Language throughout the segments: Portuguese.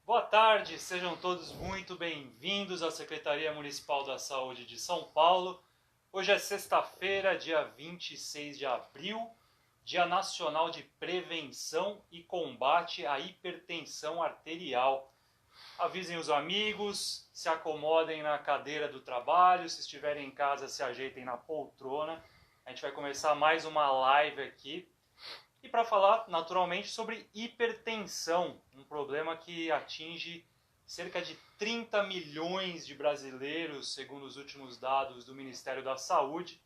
Boa tarde, sejam todos muito bem-vindos à Secretaria Municipal da Saúde de São Paulo. Hoje é sexta-feira, dia 26 de abril, Dia Nacional de Prevenção e Combate à Hipertensão Arterial. Avisem os amigos, se acomodem na cadeira do trabalho, se estiverem em casa, se ajeitem na poltrona. A gente vai começar mais uma live aqui. E para falar, naturalmente, sobre hipertensão, um problema que atinge cerca de 30 milhões de brasileiros, segundo os últimos dados do Ministério da Saúde.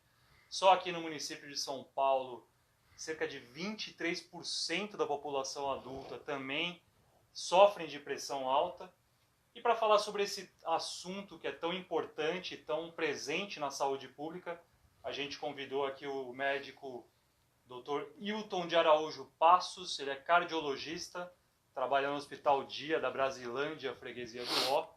Só aqui no município de São Paulo, cerca de 23% da população adulta também sofrem de pressão alta. E para falar sobre esse assunto que é tão importante, tão presente na saúde pública, a gente convidou aqui o médico Dr. Hilton de Araújo Passos. Ele é cardiologista, trabalha no Hospital Dia da Brasilândia, freguesia do Ó.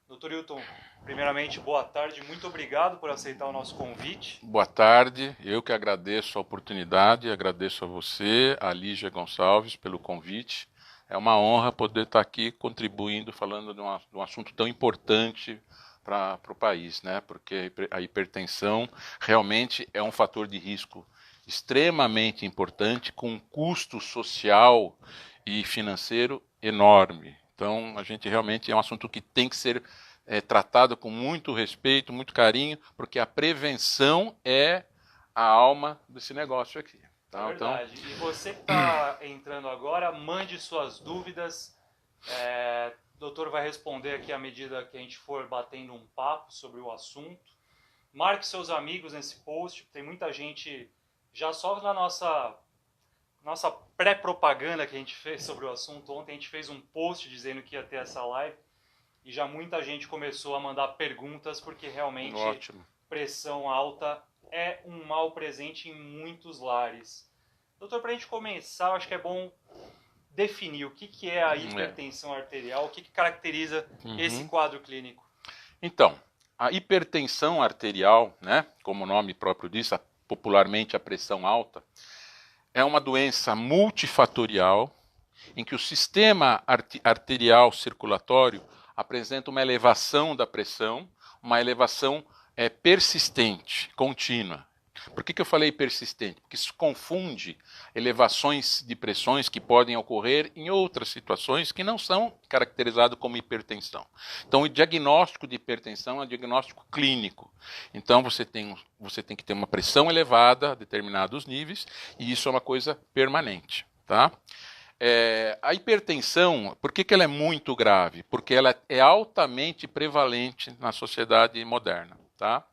Dr. Hilton, primeiramente, boa tarde, muito obrigado por aceitar o nosso convite. Boa tarde, eu que agradeço a oportunidade, agradeço a você, a Lígia Gonçalves, pelo convite. É uma honra poder estar aqui contribuindo, falando de um assunto tão importante para o país, né? Porque a hipertensão realmente é um fator de risco extremamente importante, com um custo social e financeiro enorme. Então, a gente realmente é um assunto que tem que ser tratado com muito respeito, muito carinho, porque a prevenção é a alma desse negócio aqui. Tá? É verdade. Então... E você que está entrando agora, mande suas dúvidas. O doutor vai responder aqui à medida que a gente for batendo um papo sobre o assunto. Marque seus amigos nesse post, tem muita gente... Já só na nossa pré-propaganda que a gente fez sobre o assunto ontem, a gente fez um post dizendo que ia ter essa live e já muita gente começou a mandar perguntas porque realmente pressão alta é um mal presente em muitos lares. Doutor, para a gente começar, eu acho que é bom definir o que é a hipertensão arterial, o que caracteriza esse quadro clínico. Então, a hipertensão arterial, né, como o nome próprio diz, popularmente a pressão alta, é uma doença multifatorial em que o sistema arterial circulatório apresenta uma elevação da pressão, uma elevação persistente, contínua. Por que eu falei persistente? Porque isso confunde elevações de pressões que podem ocorrer em outras situações que não são caracterizadas como hipertensão. Então, o diagnóstico de hipertensão é um diagnóstico clínico. Então, você tem que ter uma pressão elevada a determinados níveis, e isso é uma coisa permanente. Tá? A hipertensão, por que ela é muito grave? Porque ela é altamente prevalente na sociedade moderna. Tá?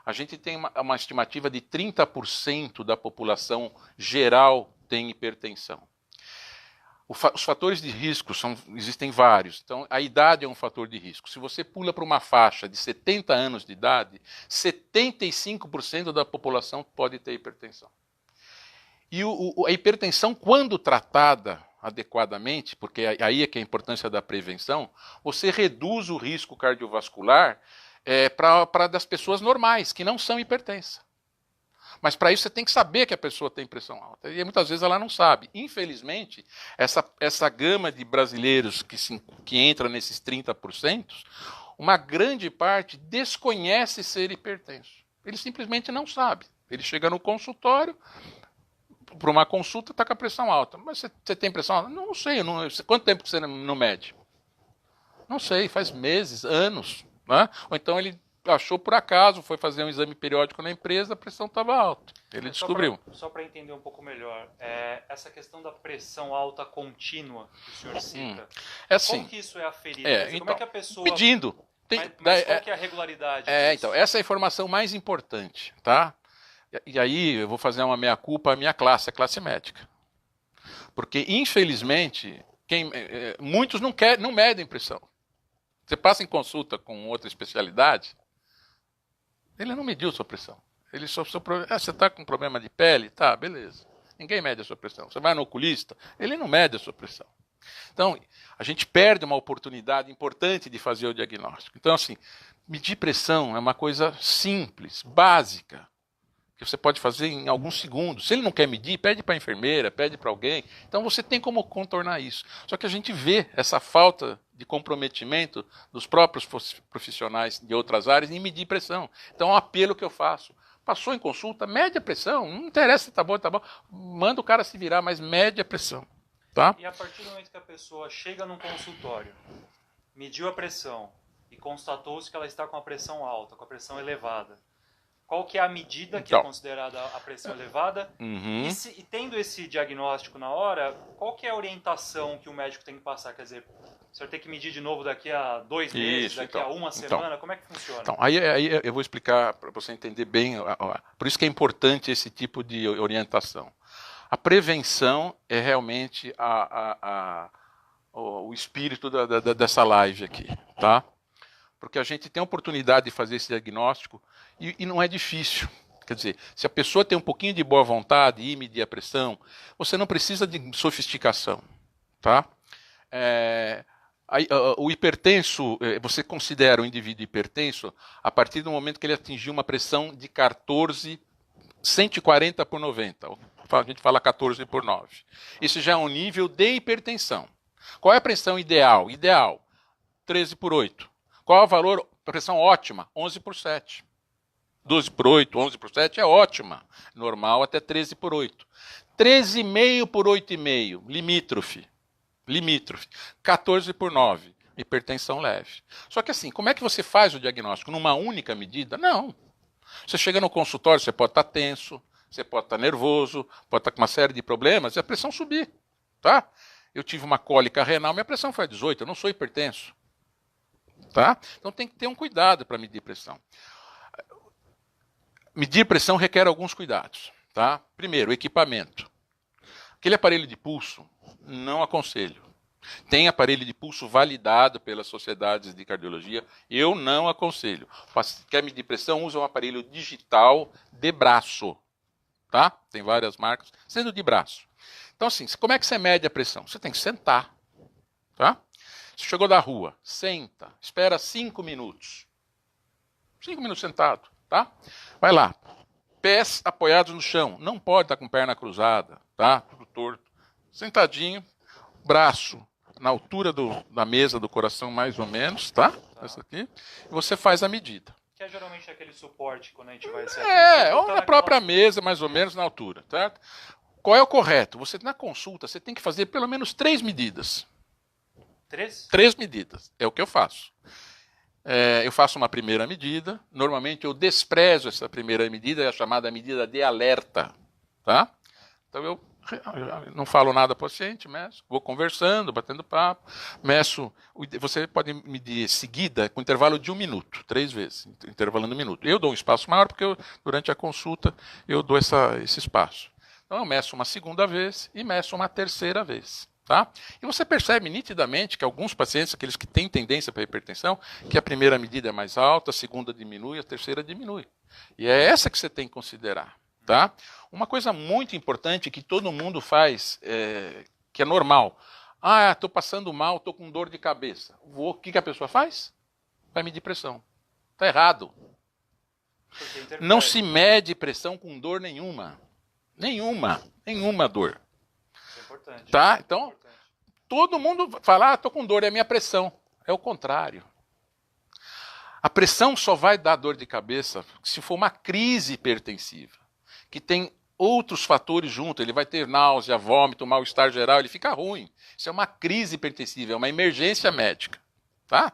A gente tem uma estimativa de 30% da população geral tem hipertensão. Os fatores de risco existem vários. Então, a idade é um fator de risco. Se você pula para uma faixa de 70 anos de idade, 75% da população pode ter hipertensão. E a hipertensão, quando tratada adequadamente, porque aí é que é a importância da prevenção, você reduz o risco cardiovascular para das pessoas normais, que não são hipertensas. Mas para isso você tem que saber que a pessoa tem pressão alta. E muitas vezes ela não sabe. Infelizmente, essa gama de brasileiros que entra nesses 30%, uma grande parte desconhece ser hipertenso. Ele simplesmente não sabe. Ele chega no consultório, para uma consulta, está com a pressão alta. Mas você tem pressão alta? Não sei. Quanto tempo que você não mede? Não sei, faz meses, anos. Né? Ou então ele achou por acaso, foi fazer um exame periódico na empresa, a pressão estava alta. Ele descobriu. Só para entender um pouco melhor, essa questão da pressão alta contínua que o senhor cita, assim, como que isso é aferido? Então, como é que a pessoa... Pedindo. Mas qual que é a regularidade disso? Então, essa é a informação mais importante. Tá? E aí eu vou fazer uma meia-culpa à minha classe, a classe médica. Porque, infelizmente, muitos não medem pressão. Você passa em consulta com outra especialidade, ele não mediu sua pressão. Ele só você está com problema de pele? Tá, beleza. Ninguém mede a sua pressão. Você vai no oculista, ele não mede a sua pressão. Então, a gente perde uma oportunidade importante de fazer o diagnóstico. Então, assim, medir pressão é uma coisa simples, básica, que que você pode fazer em alguns segundos. Se ele não quer medir, pede para a enfermeira, pede para alguém. Então você tem como contornar isso. Só que a gente vê essa falta de comprometimento dos próprios profissionais de outras áreas em medir pressão. Então é um apelo que eu faço. Passou em consulta, mede a pressão. Não interessa se está bom, manda o cara se virar, mas mede a pressão. Tá? E a partir do momento que a pessoa chega num consultório, mediu a pressão e constatou-se que ela está com a pressão alta, com a pressão elevada, qual que é a medida que é considerada a pressão elevada? E tendo esse diagnóstico na hora, qual que é a orientação que o médico tem que passar? Quer dizer, o senhor tem que medir de novo daqui a 2 meses, daqui a uma semana? Como é que funciona? Então, aí eu vou explicar para você entender bem. Por isso que é importante esse tipo de orientação. A prevenção é realmente o espírito dessa live aqui, tá? Porque a gente tem a oportunidade de fazer esse diagnóstico e não é difícil. Quer dizer, se a pessoa tem um pouquinho de boa vontade e medir a pressão, você não precisa de sofisticação, tá? O hipertenso, você considera o indivíduo hipertenso a partir do momento que ele atingiu uma pressão de 140 por 90. A gente fala 14 por 9. Isso já é um nível de hipertensão. Qual é a pressão ideal? Ideal, 13 por 8. Qual é o valor, pressão ótima? 11 por 7. 12 por 8, 11 por 7 é ótima. Normal até 13 por 8. 13,5 por 8,5, limítrofe. 14 por 9, hipertensão leve. Só que assim, como é que você faz o diagnóstico? Numa única medida? Não. Você chega no consultório, você pode estar tenso, você pode estar nervoso, pode estar com uma série de problemas e a pressão subir, tá? Eu tive uma cólica renal, minha pressão foi 18, eu não sou hipertenso. Tá? Então tem que ter um cuidado para medir pressão. Medir pressão requer alguns cuidados. Tá? Primeiro, o equipamento. Aquele aparelho de pulso, não aconselho. Tem aparelho de pulso validado pelas sociedades de cardiologia, eu não aconselho. Quer medir pressão, usa um aparelho digital de braço. Tá? Tem várias marcas, sendo de braço. Então assim, como é que você mede a pressão? Você tem que sentar. Tá? Você chegou da rua, senta, espera 5 minutos. 5 minutos sentado, tá? Vai lá. Pés apoiados no chão. Não pode estar com perna cruzada, tá? Tudo torto. Sentadinho, braço na altura da mesa do coração, mais ou menos, tá? Essa aqui. E você faz a medida. Que é geralmente aquele suporte quando a gente vai... ou na própria mesa, mais ou menos, na altura, certo? Qual é o correto? Você, na consulta, você tem que fazer pelo menos 3 medidas. 3 medidas, é o que eu faço. Eu faço uma primeira medida, normalmente eu desprezo essa primeira medida, é a chamada medida de alerta. Tá? Então eu não falo nada para o paciente, meço, vou conversando, batendo papo, meço, você pode medir seguida com intervalo de 1 minuto, 3 vezes, intervalando 1 minuto. Eu dou um espaço maior porque durante a consulta eu dou esse espaço. Então eu meço uma segunda vez e meço uma terceira vez. Tá? E você percebe nitidamente que alguns pacientes, aqueles que têm tendência para hipertensão, que a primeira medida é mais alta, a segunda diminui, a terceira diminui. E é essa que você tem que considerar. Tá? Uma coisa muito importante que todo mundo faz, que é normal. Estou passando mal, estou com dor de cabeça. O que a pessoa faz? Vai medir pressão. Está errado. Não se mede pressão com dor nenhuma. Nenhuma dor. Tá? Então, todo mundo fala, estou com dor, é a minha pressão. É o contrário. A pressão só vai dar dor de cabeça se for uma crise hipertensiva, que tem outros fatores junto. Ele vai ter náusea, vômito, mal-estar geral, ele fica ruim. Isso é uma crise hipertensiva, é uma emergência médica. Tá?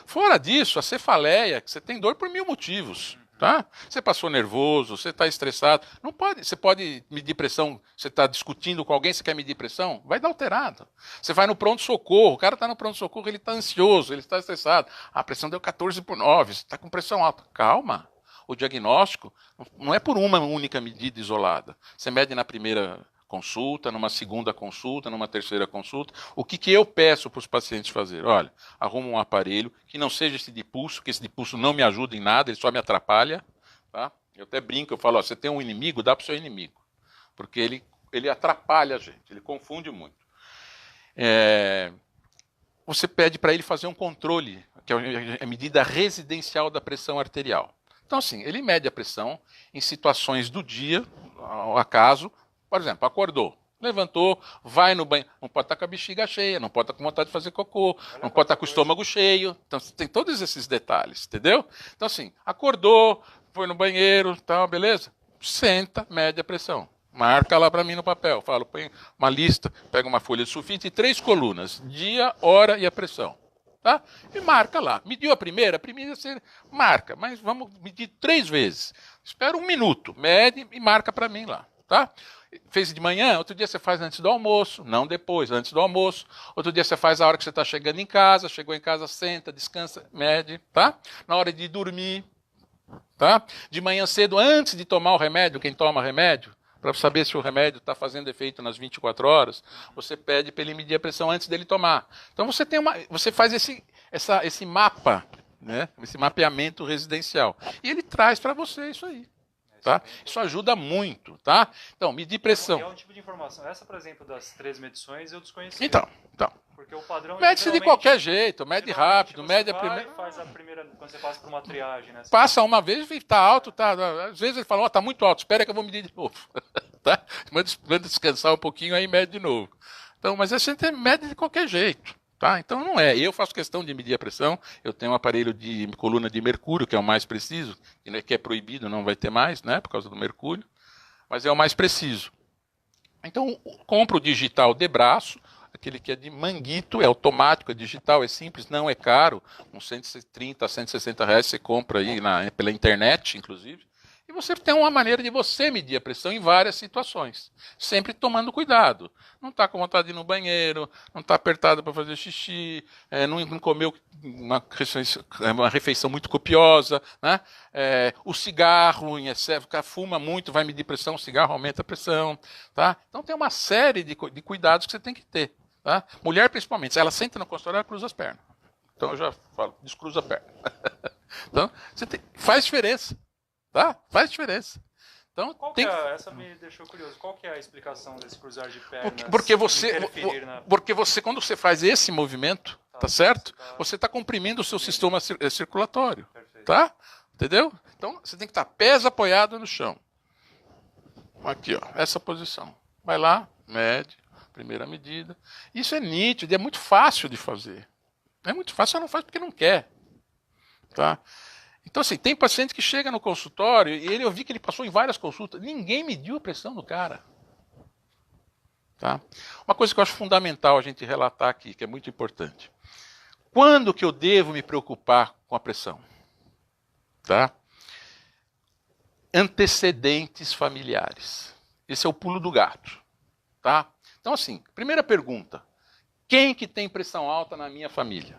Fora disso, a cefaleia, que você tem dor por 1000 motivos. Tá? Você passou nervoso, você está estressado. Não pode, você pode medir pressão, você está discutindo com alguém, você quer medir pressão? Vai dar alterado. Você vai no pronto-socorro, o cara está no pronto-socorro, ele está ansioso, ele está estressado. A pressão deu 14 por 9, você está com pressão alta. Calma, o diagnóstico não é por uma única medida isolada. Você mede na primeira consulta, numa segunda consulta, numa terceira consulta. O que eu peço para os pacientes fazer? Olha, arruma um aparelho que não seja esse de pulso, que esse de pulso não me ajuda em nada, ele só me atrapalha. Tá? Eu até brinco, eu falo, você tem um inimigo, dá para o seu inimigo. Porque ele atrapalha a gente, ele confunde muito. Você pede para ele fazer um controle, que é a medida residencial da pressão arterial. Então, assim, ele mede a pressão em situações do dia, ao acaso. Por exemplo, acordou, levantou, vai no banho, não pode estar com a bexiga cheia, não pode estar com vontade de fazer cocô, não pode estar com o estômago cheio. Então, tem todos esses detalhes, entendeu? Então, assim, acordou, foi no banheiro, tal, beleza? Senta, mede a pressão. Marca lá para mim no papel. Falo, põe uma lista, pega uma folha de sulfite e 3 colunas: dia, hora e a pressão. Tá? E marca lá. Mediu a primeira você marca, mas vamos medir 3 vezes. Espera 1 minuto, mede e marca para mim lá. Tá? Fez de manhã, outro dia você faz antes do almoço, não depois, antes do almoço. Outro dia você faz a hora que você está chegando em casa, chegou em casa, senta, descansa, mede, tá? Na hora de dormir, tá? De manhã cedo, antes de tomar o remédio, quem toma remédio, para saber se o remédio está fazendo efeito nas 24 horas, você pede para ele medir a pressão antes dele tomar. Então você faz esse mapa, né? Esse mapeamento residencial. E ele traz para você isso aí. Tá? Isso ajuda muito, tá? Então, medir pressão. É um tipo de informação. Essa, por exemplo, das 3 medições, eu desconheci. Então. Porque o padrão... Mede-se de qualquer jeito, mede rápido, mede a primeira... faz a primeira, quando você passa por uma triagem, né? Passa uma vez e tá alto, tá... Às vezes ele fala, ó, tá muito alto, espera que eu vou medir de novo. Tá? Manda descansar um pouquinho, aí mede de novo. Então, mas a gente mede de qualquer jeito. Tá? Então não é. Eu faço questão de medir a pressão. Eu tenho um aparelho de coluna de mercúrio, que é o mais preciso, que é proibido, não vai ter mais, né, por causa do mercúrio, mas é o mais preciso. Então, compro o digital de braço, aquele que é de manguito, é automático, é digital, é simples, não é caro, uns 130 a 160 reais você compra aí pela internet, inclusive. E você tem uma maneira de você medir a pressão em várias situações, sempre tomando cuidado. Não está com vontade de ir no banheiro, não está apertado para fazer xixi, não comeu uma refeição muito copiosa, né? O cigarro em excesso, fuma muito, vai medir pressão, o cigarro aumenta a pressão. Tá? Então tem uma série de cuidados que você tem que ter. Tá? Mulher principalmente, se ela senta no consultório, ela cruza as pernas. Então eu já falo, descruza a perna. Então faz diferença. Tá? Faz diferença. Então, essa me deixou curioso. Qual que é a explicação desse cruzar de pernas? Porque você, quando você faz esse movimento, tá certo? Você está comprimindo o seu sistema circulatório. Perfeito. Tá? Entendeu? Então, você tem que estar pés apoiados no chão. Aqui, ó, essa posição. Vai lá, mede, primeira medida. Isso é nítido, é muito fácil de fazer. É muito fácil, você não faz porque não quer. Tá? Então, assim, tem paciente que chega no consultório e eu vi que ele passou em várias consultas. Ninguém mediu a pressão do cara. Tá? Uma coisa que eu acho fundamental a gente relatar aqui, que é muito importante. Quando que eu devo me preocupar com a pressão? Tá? Antecedentes familiares. Esse é o pulo do gato. Tá? Então, assim, primeira pergunta. Quem que tem pressão alta na minha família?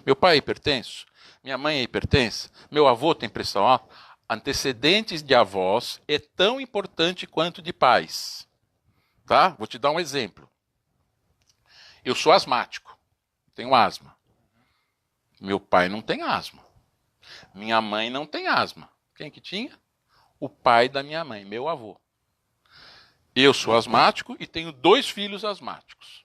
Meu pai é hipertenso? Minha mãe é hipertensa? Meu avô tem pressão alta? Antecedentes de avós é tão importante quanto de pais. Tá? Vou te dar um exemplo. Eu sou asmático. Tenho asma. Meu pai não tem asma. Minha mãe não tem asma. Quem que tinha? O pai da minha mãe, meu avô. Eu sou asmático e tenho 2 filhos asmáticos.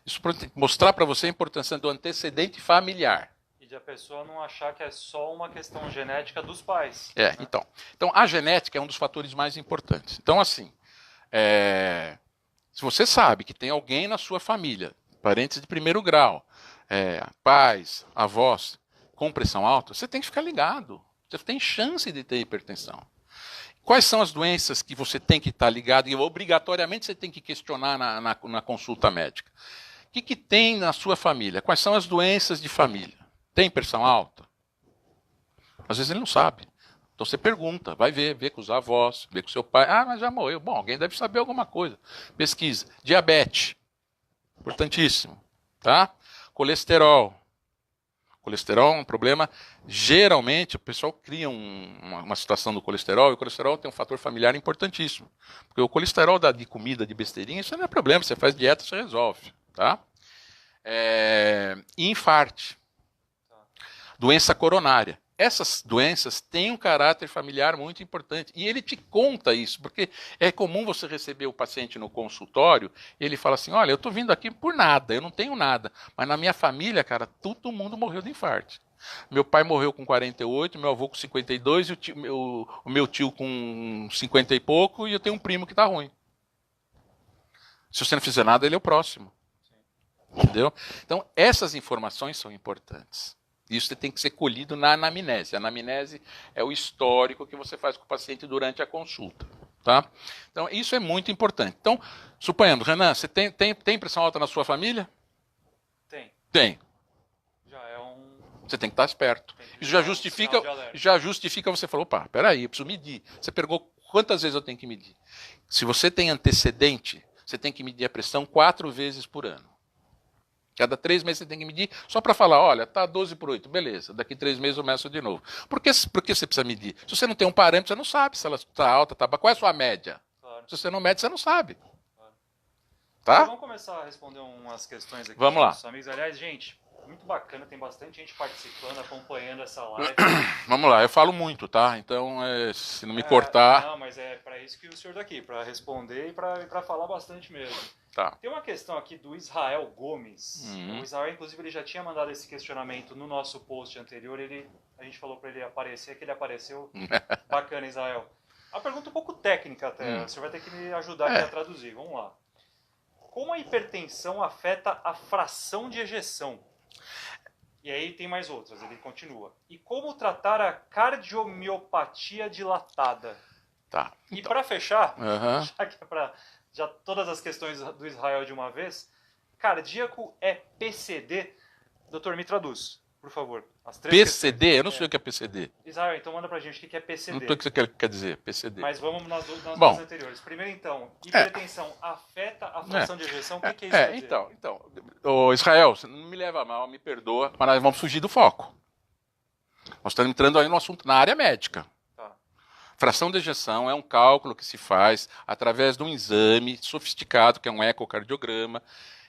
Isso para mostrar para você a importância do antecedente familiar. E de a pessoa não achar que é só uma questão genética dos pais. Né? Então a genética é um dos fatores mais importantes. Então, assim, se você sabe que tem alguém na sua família, parentes de primeiro grau, pais, avós, com pressão alta, você tem que ficar ligado. Você tem chance de ter hipertensão. Quais são as doenças que você tem que estar ligado e obrigatoriamente você tem que questionar na consulta médica? O que tem na sua família? Quais são as doenças de família? Tem pressão alta? Às vezes ele não sabe. Então você pergunta, vai ver com os avós, vê com seu pai. Ah, mas já morreu. Bom, alguém deve saber alguma coisa. Pesquisa. Diabetes. Importantíssimo. Tá? Colesterol. Colesterol é um problema, geralmente o pessoal cria uma situação do colesterol, e o colesterol tem um fator familiar importantíssimo. Porque o colesterol de comida, de besteirinha, isso não é problema, você faz dieta, você resolve. Tá? Infarte. Doença coronária. Essas doenças têm um caráter familiar muito importante. E ele te conta isso, porque é comum você receber o paciente no consultório e ele fala assim, olha, eu estou vindo aqui por nada, eu não tenho nada. Mas na minha família, cara, todo mundo morreu de infarto. Meu pai morreu com 48, meu avô com 52, o meu tio com 50 e pouco, e eu tenho um primo que está ruim. Se você não fizer nada, ele é o próximo. Entendeu? Então, essas informações são importantes. Isso tem que ser colhido na anamnese. A anamnese é o histórico que você faz com o paciente durante a consulta. Tá? Então, isso é muito importante. Então, suponhamos, Renan, você tem pressão alta na sua família? Tem. Tem. Já é um... Você tem que estar esperto. Isso já justifica você falar, opa, peraí, eu preciso medir. Você perguntou quantas vezes eu tenho que medir. Se você tem antecedente, você tem que medir a pressão 4 vezes por ano. Cada 3 meses você tem que medir, só para falar, olha, tá 12/8, beleza, daqui 3 meses eu meço de novo. Por que você precisa medir? Se você não tem um parâmetro, você não sabe se ela está alta, está baixa. Qual é a sua média? Claro. Se você não mede, você não sabe. Claro. Tá? Então, vamos começar a responder umas questões aqui. Vamos lá. Dos amigos. Aliás, gente, muito bacana, tem bastante gente participando, acompanhando essa live. Vamos lá, eu falo muito, tá? Então, se não me cortar... Não, mas é para isso que o senhor está aqui, para responder e para falar bastante mesmo. Tá. Tem uma questão aqui do Israel Gomes. O Israel, inclusive, ele já tinha mandado esse questionamento no nosso post anterior. A gente falou para ele aparecer, que ele apareceu. Bacana, Israel. A pergunta um pouco técnica até. O senhor vai ter que me ajudar aqui a traduzir. Vamos lá. Como a hipertensão afeta a fração de ejeção? E aí tem mais outras, ele continua. E como tratar a cardiomiopatia dilatada? Tá. E para fechar, Uhum. já que é para todas as questões do Israel de uma vez, cardíaco é PCD? Doutor, me traduz, por favor. As 3 PCD? questões. Eu não sei o que é PCD. Israel, então manda pra gente o que é PCD. Não sei o que você quer dizer, PCD. Mas vamos nas duas anteriores. Primeiro, então, hipertensão afeta a fração de ejeção? O que é isso quer dizer? Então, ô, Israel, você não me leva a mal, me perdoa, mas nós vamos fugir do foco. Nós estamos entrando aí no assunto na área médica. Tá. Fração de ejeção é um cálculo que se faz através de um exame sofisticado, que é um ecocardiograma.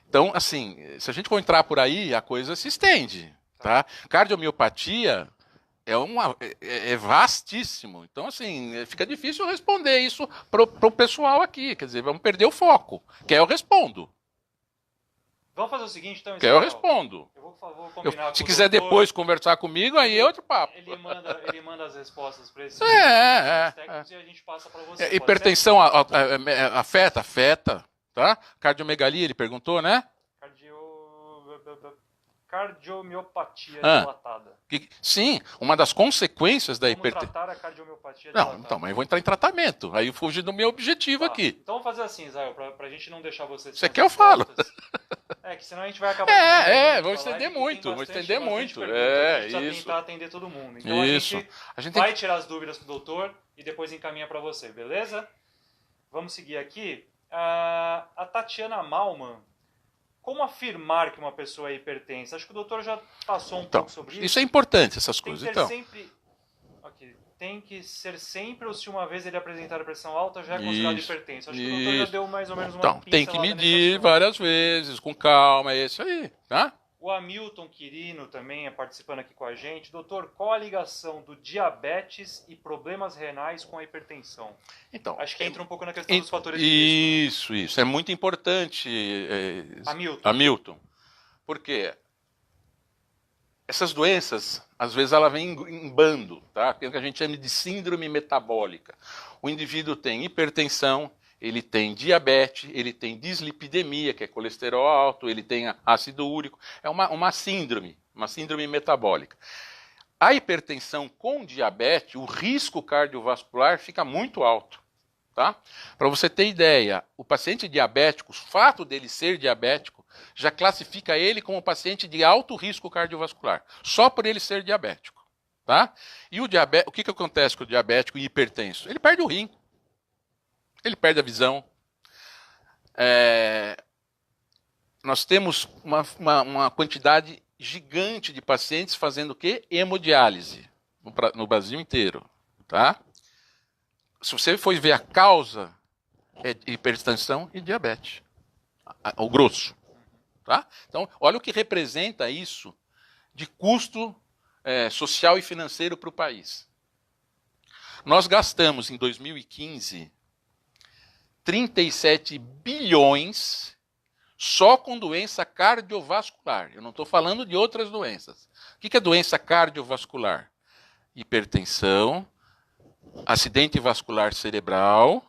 Então, assim, se a gente for entrar por aí, a coisa se estende. Tá? Cardiomiopatia é vastíssimo. Então, assim, fica difícil responder isso pro pessoal aqui. Quer dizer, vamos perder o foco. Quer eu respondo. Vamos fazer o seguinte, então, Quer eu respondo. Eu vou combinar com se o quiser doutor, depois conversar comigo, aí é outro papo. Ele manda as respostas para esses técnicos e a gente passa para você. Hipertensão afeta, tá? Cardiomegalia, ele perguntou, né? Cardiomiopatia dilatada. Sim, uma das consequências da hipertensão. Tratar a cardiomiopatia dilatada. Não, então, mas eu vou entrar em tratamento. Aí eu fugi do meu objetivo aqui. Então vamos fazer assim, Israel, pra gente não deixar você... Você quer eu falo? Que senão a gente vai acabar... vou estender muito, A gente precisa tentar atender todo mundo. Então a gente vai tirar as dúvidas pro doutor e depois encaminha para você, beleza? Vamos seguir aqui. A Tatiana Malman. Como afirmar que uma pessoa é hipertensa? Acho que o doutor já passou um pouco sobre isso. Isso é importante, essas coisas. Tem que ser sempre, ou se uma vez ele apresentar a pressão alta, já é considerado hipertenso. Acho que o doutor já deu mais ou menos uma pincelada. Tem que medir várias vezes, com calma, é isso aí, tá? O Hamilton Quirino também é participando aqui com a gente. Doutor, qual a ligação do diabetes e problemas renais com a hipertensão? Então, acho que entra um pouco na questão dos fatores de risco. Isso. É muito importante, Hamilton. Porque essas doenças, às vezes, ela vem em bando, tá? Tem o que a gente chama de síndrome metabólica. O indivíduo tem hipertensão, ele tem diabetes, ele tem dislipidemia, que é colesterol alto, ele tem ácido úrico. É uma síndrome metabólica. A hipertensão com diabetes, o risco cardiovascular fica muito alto. Tá? Para você ter ideia, o paciente diabético, o fato dele ser diabético, já classifica ele como paciente de alto risco cardiovascular, só por ele ser diabético. Tá? E o que acontece com o diabético e hipertenso? Ele perde o rim. Ele perde a visão. Nós temos uma quantidade gigante de pacientes fazendo o quê? Hemodiálise no Brasil inteiro. Tá? Se você for ver a causa, é hipertensão e diabetes. O grosso. Tá? Então, olha o que representa isso de custo social e financeiro para o país. Nós gastamos em 2015 37 bilhões só com doença cardiovascular. Eu não estou falando de outras doenças. que é doença cardiovascular? Hipertensão, acidente vascular cerebral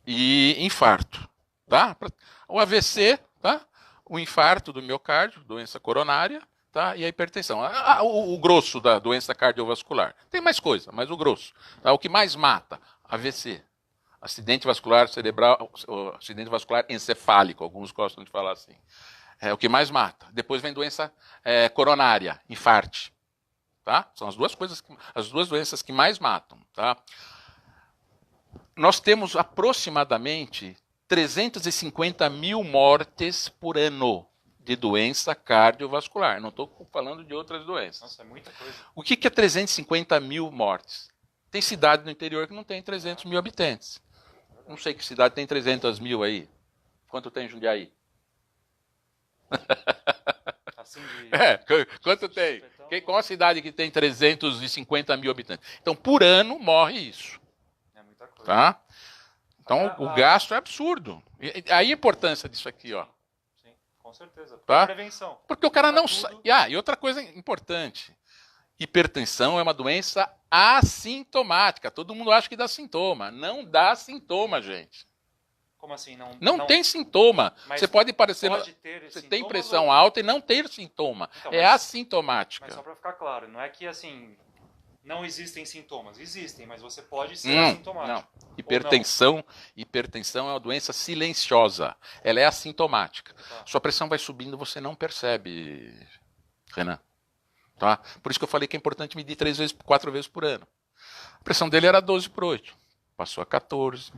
e infarto, tá? O AVC, tá? O infarto do miocárdio, doença coronária, tá? E a hipertensão. O grosso da doença cardiovascular. Tem mais coisa, mas o grosso. Tá? O que mais mata? AVC. Acidente vascular cerebral, acidente vascular encefálico, alguns gostam de falar assim. É o que mais mata. Depois vem doença coronária, infarte. Tá? São as duas doenças que mais matam. Tá? Nós temos aproximadamente 350 mil mortes por ano de doença cardiovascular. Não estou falando de outras doenças. Nossa, é muita coisa. O que é 350 mil mortes? Tem cidade no interior que não tem 300 mil habitantes. Não sei que cidade tem 300 mil aí. Quanto tem em Jundiaí? Assim Quanto tem? Qual a cidade que tem 350 mil habitantes? Então, por ano, morre isso. É muita coisa. Tá? Então, o gasto é absurdo. E aí a importância disso aqui, ó. Sim, com certeza. Tá? Prevenção. Porque o cara não sabe. E outra coisa importante. Hipertensão é uma doença assintomática. Todo mundo acha que dá sintoma. Não dá sintoma, gente. Como assim? Não tem sintoma. Mas você pode parecer. pode ter você sintomas tem pressão alta e não ter sintoma. Então, é assintomática. Mas só para ficar claro, não é que assim não existem sintomas. Existem, mas você pode ser assintomático. Não. Hipertensão é uma doença silenciosa. Ela é assintomática. Tá. Sua pressão vai subindo, você não percebe, Renan. Tá? Por isso que eu falei que é importante medir 4 vezes por ano. A pressão dele era 12/8. Passou a 14.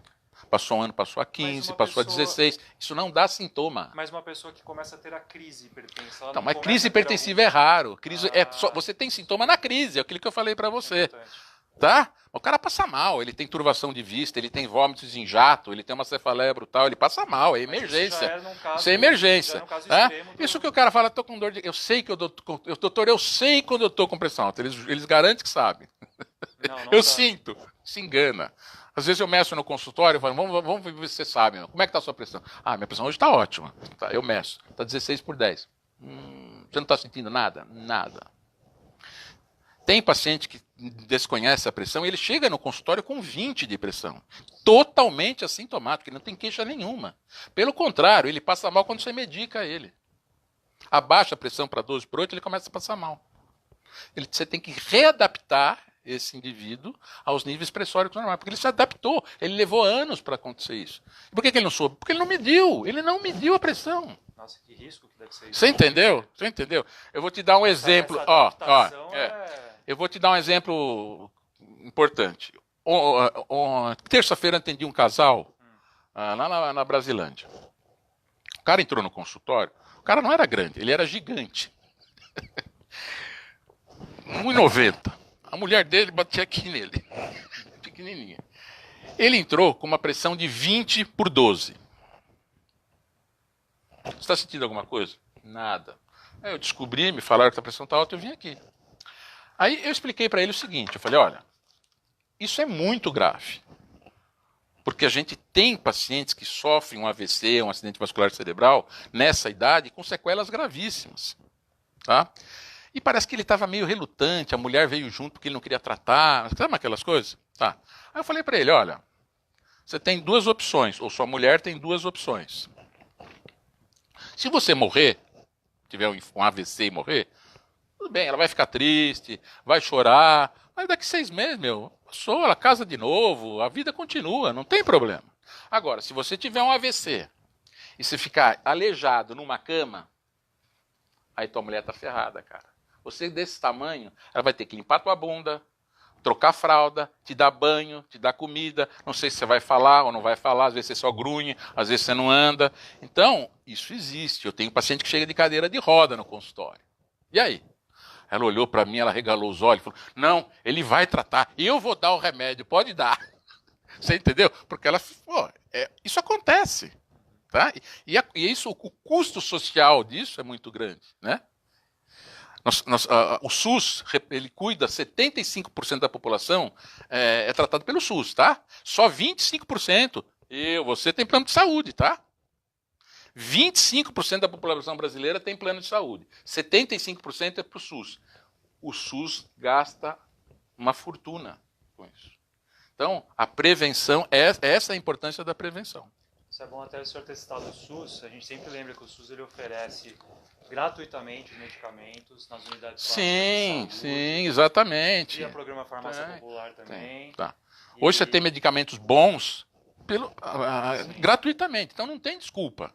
Passou um ano, passou a 15, passou a 16. Isso não dá sintoma. Mas uma pessoa que começa a ter a crise hipertensa... Não, mas crise hipertensiva é raro. Crise você tem sintoma na crise, é aquilo que eu falei para você. Tá? O cara passa mal, ele tem turvação de vista, ele tem vômitos em jato, ele tem uma cefaleia brutal, ele passa mal, é emergência. Isso é emergência. Tá? Isso que o cara fala, tô com dor de... Eu sei que doutor, eu sei quando eu tô com pressão alta. Eles garantem que sabem. Eu sinto. Se engana. Às vezes eu meço no consultório e falo, vamos ver se você sabe. Como é que está a sua pressão? Minha pressão hoje está ótima. Tá, eu meço. Está 16/10. Você não está sentindo nada? Nada. Tem paciente que desconhece a pressão e ele chega no consultório com 20 de pressão. Totalmente assintomático, ele não tem queixa nenhuma. Pelo contrário, ele passa mal quando você medica ele. Abaixa a pressão para 12/8, ele começa a passar mal. Você tem que readaptar esse indivíduo aos níveis pressóricos normais, porque ele se adaptou, ele levou anos para acontecer isso. E por que ele não soube? Porque ele não mediu a pressão. Nossa, que risco que deve ser isso. Você entendeu? Eu vou te dar um exemplo. Eu vou te dar um exemplo importante. Terça-feira atendi um casal lá na Brasilândia. O cara entrou no consultório, o cara não era grande, ele era gigante. 1,90. A mulher dele batia aqui nele. Pequenininha. Ele entrou com uma pressão de 20/12. Você está sentindo alguma coisa? Nada. Aí eu descobri, me falaram que a pressão está alta, eu vim aqui. Aí eu expliquei para ele o seguinte, eu falei, olha, isso é muito grave. Porque a gente tem pacientes que sofrem um AVC, um acidente vascular cerebral, nessa idade, com sequelas gravíssimas. Tá? E parece que ele estava meio relutante, a mulher veio junto porque ele não queria tratar, sabe aquelas coisas? Tá. Aí eu falei para ele, olha, você tem 2 opções, ou sua mulher tem 2 opções. Se você morrer, tiver um AVC e morrer, tudo bem, ela vai ficar triste, vai chorar, mas daqui 6 meses, passou, ela casa de novo, a vida continua, não tem problema. Agora, se você tiver um AVC e você ficar aleijado numa cama, aí tua mulher tá ferrada, cara. Você desse tamanho, ela vai ter que limpar tua bunda, trocar fralda, te dar banho, te dar comida. Não sei se você vai falar ou não vai falar, às vezes você só grunhe, às vezes você não anda. Então, isso existe. Eu tenho paciente que chega de cadeira de roda no consultório. E aí? Ela olhou para mim, ela regalou os olhos e falou, não, ele vai tratar, eu vou dar o remédio, pode dar. Você entendeu? Porque ela, isso acontece. Tá? E isso, o custo social disso é muito grande, né? O SUS, ele cuida, 75% da população é tratado pelo SUS, tá? Só 25%, você tem plano de saúde, tá? 25% da população brasileira tem plano de saúde. 75% é para o SUS. O SUS gasta uma fortuna com isso. Então, a prevenção, essa é a importância da prevenção. Isso é bom até o senhor ter citado o SUS. A gente sempre lembra que o SUS ele oferece gratuitamente os medicamentos nas unidades básicas de saúde. Sim, exatamente. E o programa Farmácia Popular também. Tá. Hoje você tem medicamentos bons gratuitamente, então não tem desculpa.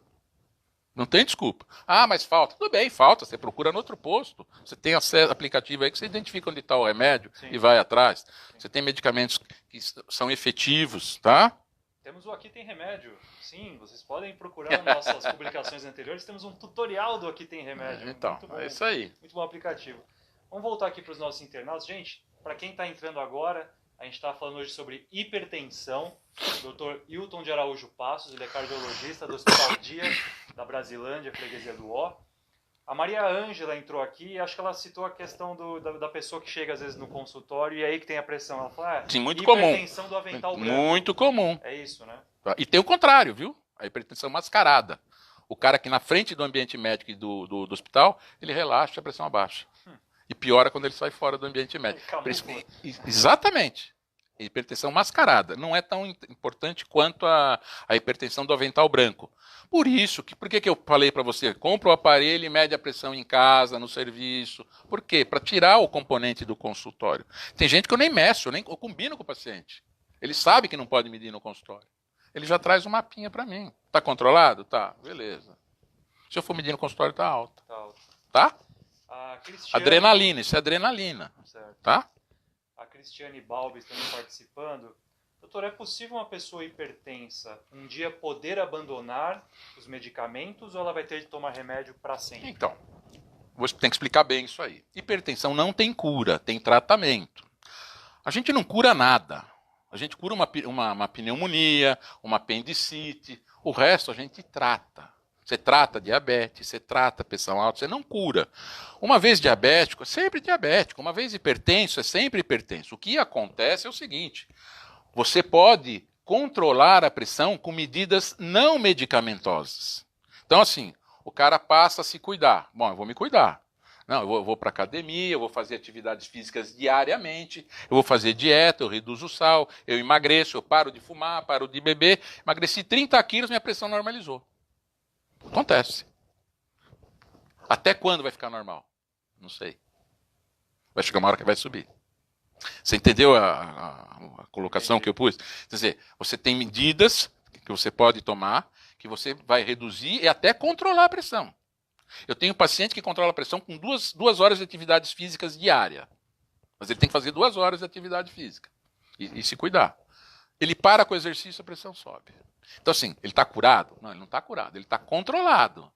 Não tem desculpa. Ah, mas falta. Tudo bem, falta. Você procura no outro posto. Você tem acesso aplicativo aí que você identifica onde está o remédio e vai atrás. Você tem medicamentos que são efetivos, tá? Temos o Aqui Tem Remédio. Sim, vocês podem procurar nas nossas publicações anteriores. Temos um tutorial do Aqui Tem Remédio. Então, muito bom, é isso aí. Muito bom aplicativo. Vamos voltar aqui para os nossos internautas. Gente, para quem está entrando agora, a gente está falando hoje sobre hipertensão. O Dr. Hilton de Araújo Passos, ele é cardiologista do Hospital Dias, da Brasilândia, freguesia do Ó. A Maria Ângela entrou aqui e acho que ela citou a questão da pessoa que chega às vezes no consultório e aí que tem a pressão. Ela fala, sim, muito comum. Hipertensão do avental branco. Muito comum. É isso, né? E tem o contrário, viu? A hipertensão mascarada. O cara que na frente do ambiente médico e do hospital, ele relaxa, a pressão abaixa. E piora quando ele sai fora do ambiente médico. Exatamente. Hipertensão mascarada. Não é tão importante quanto a hipertensão do avental branco. Por isso, por que eu falei para você? Compra o aparelho e mede a pressão em casa, no serviço. Por quê? Para tirar o componente do consultório. Tem gente que eu nem meço, eu combino com o paciente. Ele sabe que não pode medir no consultório. Ele já traz um mapinha para mim. Tá controlado? Tá, beleza. Se eu for medir no consultório, tá alta. Tá alta. Tá? Adrenalina, isso é adrenalina. Certo. Tá? A Cristiane Balbis também participando. Doutor, é possível uma pessoa hipertensa um dia poder abandonar os medicamentos ou ela vai ter de tomar remédio para sempre? Então, tem que explicar bem isso aí. Hipertensão não tem cura, tem tratamento. A gente não cura nada. A gente cura uma pneumonia, uma apendicite, o resto a gente trata. Você trata diabetes, você trata pressão alta, você não cura. Uma vez diabético, é sempre diabético. Uma vez hipertenso, é sempre hipertenso. O que acontece é o seguinte, você pode controlar a pressão com medidas não medicamentosas. Então, assim, o cara passa a se cuidar. Bom, eu vou me cuidar. Não, eu vou para academia, eu vou fazer atividades físicas diariamente, eu vou fazer dieta, eu reduzo o sal, eu emagreço, eu paro de fumar, paro de beber. Emagreci 30 quilos, minha pressão normalizou. Acontece. Até quando vai ficar normal? Não sei. Vai chegar uma hora que vai subir. Você entendeu a colocação que eu pus? Quer dizer, você tem medidas que você pode tomar, que você vai reduzir e até controlar a pressão. Eu tenho paciente que controla a pressão com duas horas de atividades físicas diária. Mas ele tem que fazer 2 horas de atividade física. E se cuidar. Ele para com o exercício, a pressão sobe. Então, assim, ele está curado? Não, ele não está curado. Ele está controlado.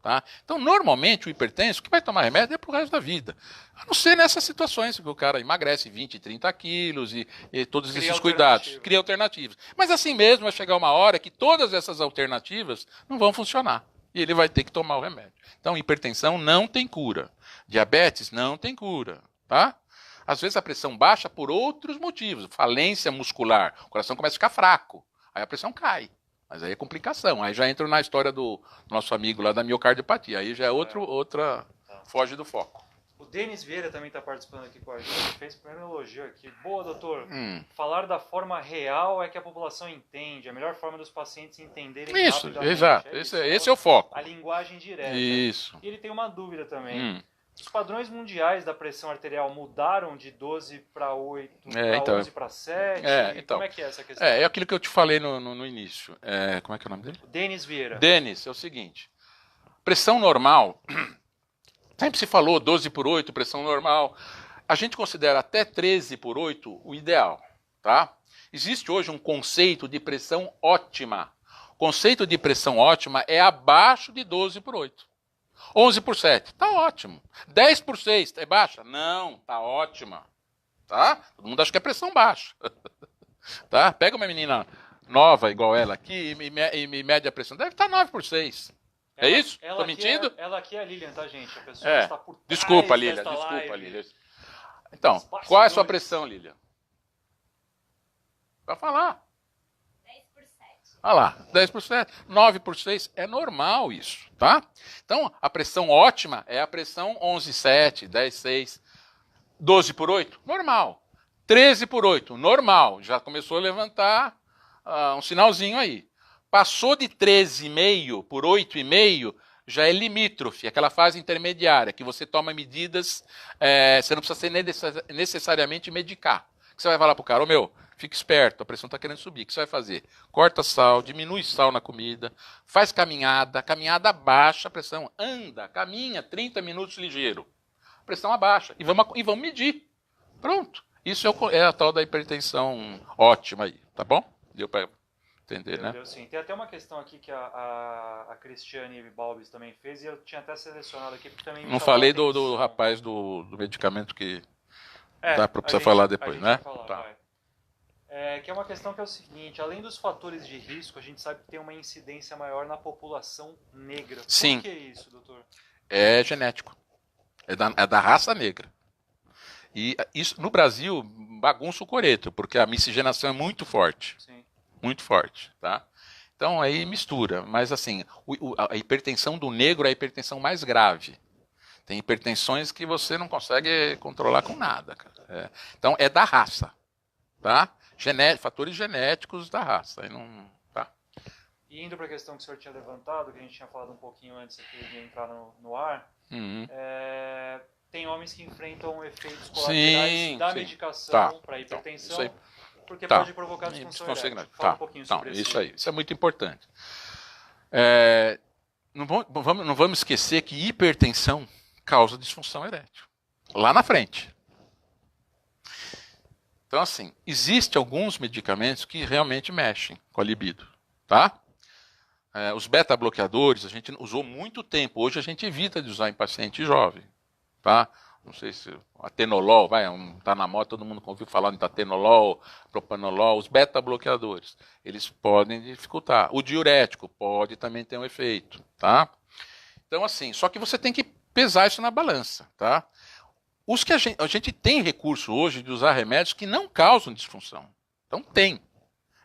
Tá? Então, normalmente, o hipertenso que vai tomar remédio é pro resto da vida. A não ser nessas situações que o cara emagrece 20, 30 quilos e todos esses cuidados. Cria alternativas. Mas assim mesmo vai chegar uma hora que todas essas alternativas não vão funcionar. E ele vai ter que tomar o remédio. Então, hipertensão não tem cura. Diabetes não tem cura. Tá? Às vezes a pressão baixa por outros motivos. Falência muscular. O coração começa a ficar fraco. Aí a pressão cai. Mas aí é complicação. Aí já entra na história do nosso amigo lá da miocardiopatia. Aí já é outra... Foge do foco. O Denis Vieira também está participando aqui com a gente. Fez o primeiro elogio aqui. Boa, doutor. Falar da forma real é que a população entende. A melhor forma dos pacientes entenderem rapidamente. Exato. Esse é o foco. A linguagem direta. Isso. E ele tem uma dúvida também. Os padrões mundiais da pressão arterial mudaram de 12 para 8, para 11 para 7? Então, como é que é essa questão? É aquilo que eu te falei no início. Como é que é o nome dele? Denis Vieira. Denis, é o seguinte. Pressão normal, sempre se falou 12 por 8, pressão normal. A gente considera até 13 por 8 o ideal. Tá? Existe hoje um conceito de pressão ótima. O conceito de pressão ótima é abaixo de 12 por 8. 11 por 7, está ótimo. 10 por 6, é baixa? Não, está ótima. Tá? Todo mundo acha que é pressão baixa. Tá? Pega uma menina nova igual ela aqui e me mede a pressão. Deve estar 9 por 6. É isso? Estou mentindo? Ela aqui é a Lilian, tá, gente? A pessoa está por trás Desculpa, Lilian. Então, qual é a sua pressão, Lilian? Vai falar. 10 por 7. Olha lá, 10%, 9 por 6, é normal isso, tá? Então, a pressão ótima é a pressão 11,7, 10,6, 12 por 8, normal. 13 por 8, normal. Já começou a levantar um sinalzinho aí. Passou de 13,5 por 8,5, já é limítrofe, aquela fase intermediária, que você toma medidas, você não precisa ser necessariamente medicar. Você vai falar pro cara, meu, fica esperto, a pressão está querendo subir. O que você vai fazer? Corta sal, diminui sal na comida, faz caminhada baixa a pressão, anda, caminha 30 minutos ligeiro. A pressão abaixa e vamos medir. Pronto. Isso é a tal da hipertensão ótima aí, tá bom? Deu para entender, né? Deu sim. Tem até uma questão aqui que a Cristiane Balbis também fez e eu tinha até selecionado aqui porque também me Não chamou a falei do atenção. rapaz do medicamento que dá para a falar gente depois, vai né? falar, Tá. vai. Que é uma questão que é o seguinte, além dos fatores de risco, a gente sabe que tem uma incidência maior na população negra. Sim. Por que isso, doutor? É genético. É da raça negra. E isso, no Brasil, bagunça o coreto, porque a miscigenação é muito forte. Sim. Muito forte, tá? Então aí mistura. Mas assim, a hipertensão do negro é a hipertensão mais grave. Tem hipertensões que você não consegue controlar com nada, cara. Então é da raça, tá? Fatores genéticos da raça. Aí não, tá? E indo para a questão que o senhor tinha levantado, que a gente tinha falado um pouquinho antes aqui de entrar no ar, tem homens que enfrentam efeitos colaterais da medicação para hipertensão, porque pode provocar disfunção erétil. Fala um pouquinho sobre isso. Isso aí, isso é muito importante. Não vamos esquecer que hipertensão causa disfunção erétil. Lá na frente. Então, assim, existem alguns medicamentos que realmente mexem com a libido, tá? Os beta-bloqueadores a gente usou muito tempo. Hoje a gente evita de usar em paciente jovem, tá? Não sei se atenolol, tá na moda, todo mundo ouviu falar de atenolol, propanolol, os beta-bloqueadores, eles podem dificultar. O diurético pode também ter um efeito, tá? Então, assim, só que você tem que pesar isso na balança, tá? Os que a gente tem recurso hoje de usar remédios que não causam disfunção. Então tem.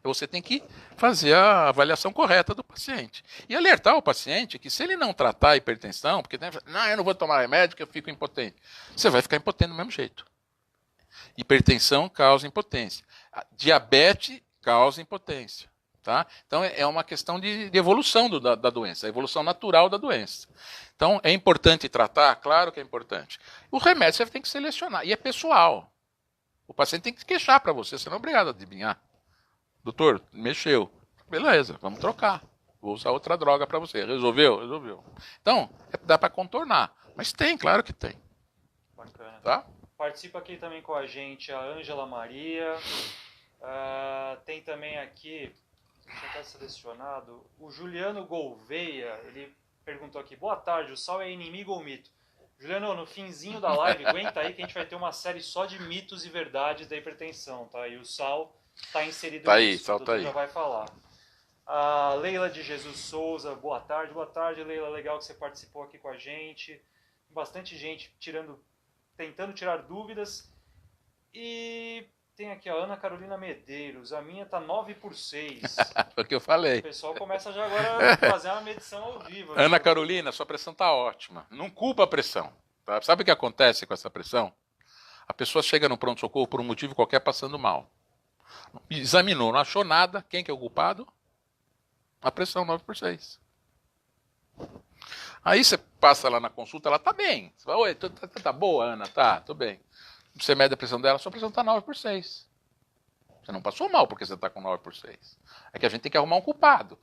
Você tem que fazer a avaliação correta do paciente. E alertar o paciente que se ele não tratar a hipertensão, porque eu não vou tomar remédio que eu fico impotente. Você vai ficar impotente do mesmo jeito. Hipertensão causa impotência. Diabetes causa impotência. Tá? Então é uma questão de evolução da doença, a evolução natural da doença. Então é importante tratar? Claro que é importante. O remédio você tem que selecionar, e é pessoal. O paciente tem que queixar para você não é obrigado a adivinhar. Doutor, mexeu. Beleza, vamos trocar. Vou usar outra droga para você. Resolveu? Resolveu. Então, dá para contornar. Mas tem, claro que tem. Bacana. Tá? Participa aqui também com a gente a Ângela Maria. Tem também aqui, já está selecionado, o Juliano Gouveia. Ele perguntou aqui, boa tarde, o sal é inimigo ou mito? Juliano, no finzinho da live, aguenta aí que a gente vai ter uma série só de mitos e verdades da hipertensão, tá? E o sal está inserido nisso, o doutor já vai falar. A Leila de Jesus Souza, boa tarde, Leila, legal que você participou aqui com a gente. Bastante gente tentando tirar dúvidas. E tem aqui a Ana Carolina Medeiros, a minha tá 9 por 6. Foi o que eu falei. O pessoal começa já agora a fazer uma medição ao vivo. Ana Carolina, sua pressão tá ótima. Não culpa a pressão. Tá? Sabe o que acontece com essa pressão? A pessoa chega no pronto-socorro por um motivo qualquer passando mal. Examinou, não achou nada. Quem que é o culpado? A pressão 9 por 6. Aí você passa lá na consulta, ela tá bem. Você fala, oi, tá boa, Ana? Tá, tô bem. Você mede a pressão dela, sua pressão tá 9 por 6. Você não passou mal porque você tá com 9 por 6. É que a gente tem que arrumar um culpado.